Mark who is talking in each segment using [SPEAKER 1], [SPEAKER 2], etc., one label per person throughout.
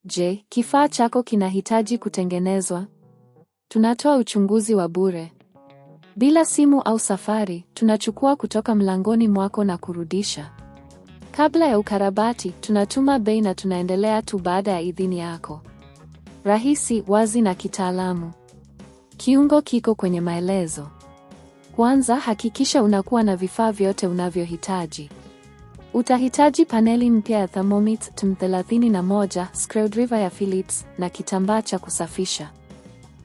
[SPEAKER 1] Je, kifaa chako kinahitaji kutengenezwa? Tunatoa uchunguzi wa bure. Bila simu au safari, tunachukua kutoka mlangoni mwako na kurudisha. Kabla ya ukarabati, tunatuma bei na tunaendelea tu baada ya idhini yako. Rahisi, wazi na kitaalamu. Kiungo kiko kwenye maelezo. Kwanza, hakikisha unakuwa na vifaa vyote unavyohitaji. Utahitaji paneli mpya ya thermomix TM31, screwdriver ya Phillips na kitambaa cha kusafisha.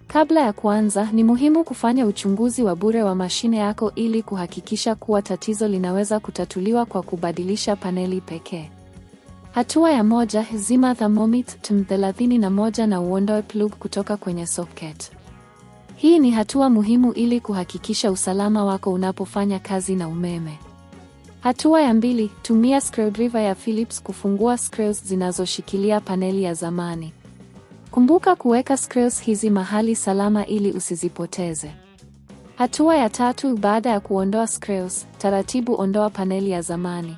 [SPEAKER 1] Kabla ya kuanza, ni muhimu kufanya uchunguzi wa bure wa mashine yako ili kuhakikisha kuwa tatizo linaweza kutatuliwa kwa kubadilisha paneli pekee. Hatua ya 1, zima thermomix TM31 na uondoe plug kutoka kwenye socket. Hii ni hatua muhimu ili kuhakikisha usalama wako unapofanya kazi na umeme. Hatua ya 2, tumia screwdriver ya Phillips kufungua screws zinazoshikilia paneli ya zamani. Kumbuka kuweka screws hizi mahali salama ili usizipoteze. Hatua ya 3, baada ya kuondoa screws, taratibu ondoa paneli ya zamani.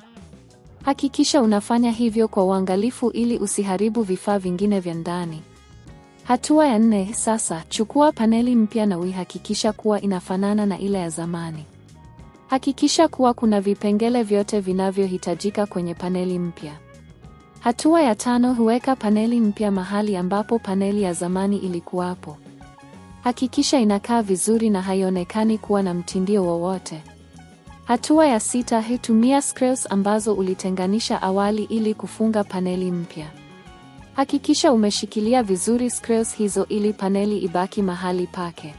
[SPEAKER 1] Hakikisha unafanya hivyo kwa uangalifu ili usiharibu vifaa vingine vya ndani. Hatua ya 4, sasa chukua paneli mpya na uihakikisha kuwa inafanana na ile ya zamani. Hakikisha kuwa kuna vipengele vyote vinavyohitajika kwenye paneli mpya. Hatua ya 5, huweka paneli mpya mahali ambapo paneli ya zamani ilikuwapo. Hakikisha inakaa vizuri na haionekani kuwa na mtindio wowote. Hatua ya 6, tumia screws ambazo ulitenganisha awali ili kufunga paneli mpya. Hakikisha umeshikilia vizuri screws hizo ili paneli ibaki mahali pake.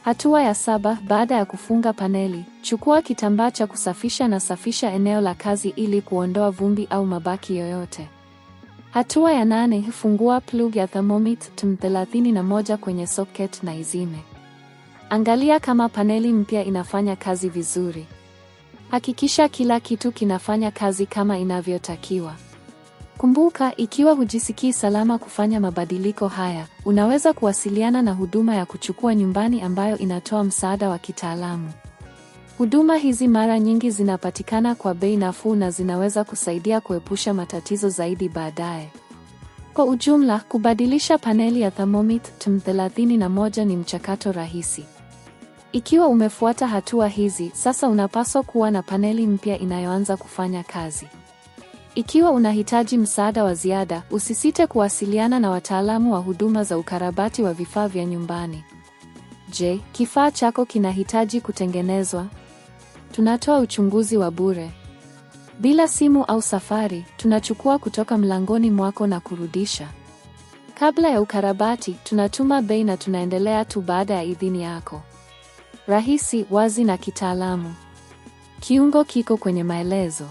[SPEAKER 1] Hatua ya 7, baada ya kufunga paneli, chukua kitambaa cha kusafisha na safisha eneo la kazi ili kuondoa vumbi au mabaki yoyote. Hatua ya 8, fungua plug ya thermomix TM31 kwenye socket na izime. Angalia kama paneli mpya inafanya kazi vizuri. Hakikisha kila kitu kinafanya kazi kama inavyotakiwa. Kumbuka, ikiwa hujisikii salama kufanya mabadiliko haya, unaweza kuwasiliana na huduma ya kuchukua nyumbani ambayo inatoa msaada wa kitaalamu. Huduma hizi mara nyingi zinapatikana kwa bei nafuu na zinaweza kusaidia kuepusha matatizo zaidi baadaye. Kwa ujumla, kubadilisha paneli ya thermomix TM31 ni mchakato rahisi. Ikiwa umefuata hatua hizi, sasa unapaswa kuwa na paneli mpya inayoanza kufanya kazi. Ikiwa unahitaji msaada wa ziada, usisite kuwasiliana na wataalamu wa huduma za ukarabati wa vifaa vya nyumbani. Je, kifaa chako kinahitaji kutengenezwa? Tunatoa uchunguzi wa bure. Bila simu au safari, tunachukua kutoka mlangoni mwako na kurudisha. Kabla ya ukarabati, tunatuma bei na tunaendelea tu baada ya idhini yako. Rahisi, wazi na kitaalamu. Kiungo kiko kwenye maelezo.